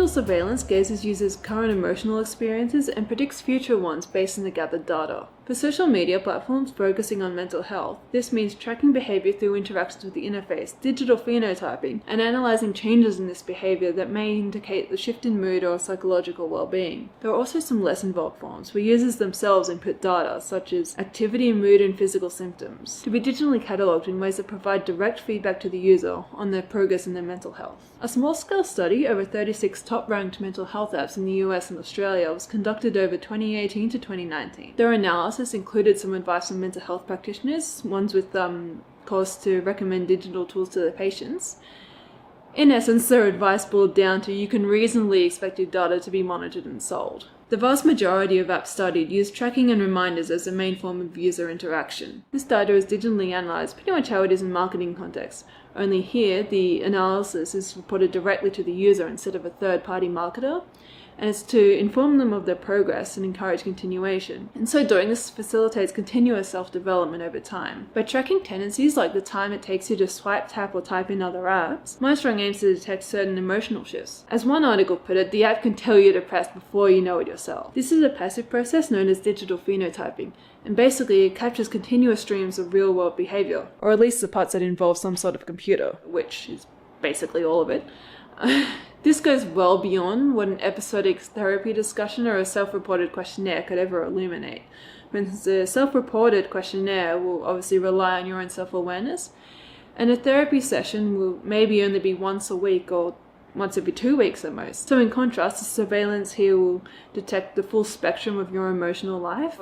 Digital surveillance gauges users' current emotional experiences and predicts future ones based on the gathered data. For social media platforms focusing on mental health, this means tracking behavior through interactions with the interface, digital phenotyping, and analyzing changes in this behavior that may indicate the shift in mood or psychological well-being. There are also some less involved forms, where users themselves input data, such as activity, mood, and physical symptoms, to be digitally catalogued in ways that provide direct feedback to the user on their progress in their mental health. A small-scale study over 36 top-ranked mental health apps in the US and Australia was conducted over 2018 to 2019. Their analysis included some advice from mental health practitioners, ones with calls to recommend digital tools to their patients. In essence, their advice boiled down to you can reasonably expect your data to be monitored and sold. The vast majority of apps studied use tracking and reminders as the main form of user interaction. This data is digitally analysed pretty much how it is in marketing contexts, only here the analysis is reported directly to the user instead of a third-party marketer, and it's to inform them of their progress and encourage continuation. In so doing, this facilitates continuous self-development over time. By tracking tendencies like the time it takes you to swipe, tap, or type in other apps, MindStrong aims to detect certain emotional shifts. As one article put it, the app can tell you're depressed before you know it yourself. This is a passive process known as digital phenotyping, and basically it captures continuous streams of real-world behavior, or at least the parts that involve some sort of computer, which is basically all of it. This goes well beyond what an episodic therapy discussion or a self-reported questionnaire could ever illuminate. For instance, a self-reported questionnaire will obviously rely on your own self-awareness, and a therapy session will maybe only be once a week or once every 2 weeks at most. So in contrast, the surveillance here will detect the full spectrum of your emotional life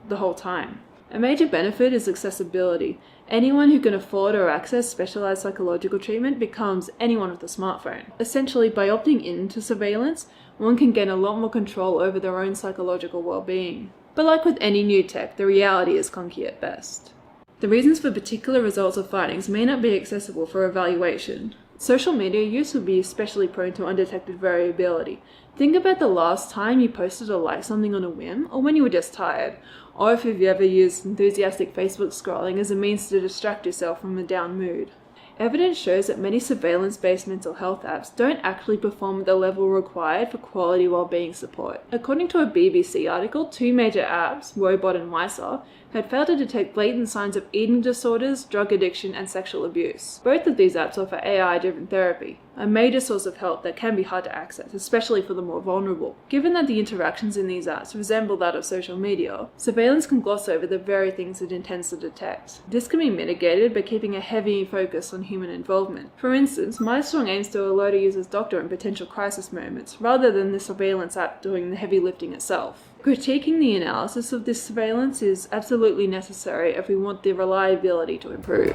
the whole time. A major benefit is accessibility. Anyone who can afford or access specialized psychological treatment becomes anyone with a smartphone. Essentially, by opting into surveillance, one can gain a lot more control over their own psychological well-being. But like with any new tech, the reality is clunky at best. The reasons for particular results or findings may not be accessible for evaluation. Social media use will be especially prone to undetected variability. Think about the last time you posted or liked something on a whim, or when you were just tired, or if you've ever used enthusiastic Facebook scrolling as a means to distract yourself from a down mood. Evidence shows that many surveillance-based mental health apps don't actually perform at the level required for quality well-being support. According to a BBC article, 2 major apps, Woebot and Wiser, had failed to detect blatant signs of eating disorders, drug addiction, and sexual abuse. Both of these apps offer AI-driven therapy, a major source of help that can be hard to access, especially for the more vulnerable. Given that the interactions in these apps resemble that of social media, surveillance can gloss over the very things it intends to detect. This can be mitigated by keeping a heavy focus on human involvement. For instance, MindStrong aims to alert a user's doctor in potential crisis moments, rather than the surveillance app doing the heavy lifting itself. Critiquing the analysis of this surveillance is absolutely necessary if we want the reliability to improve.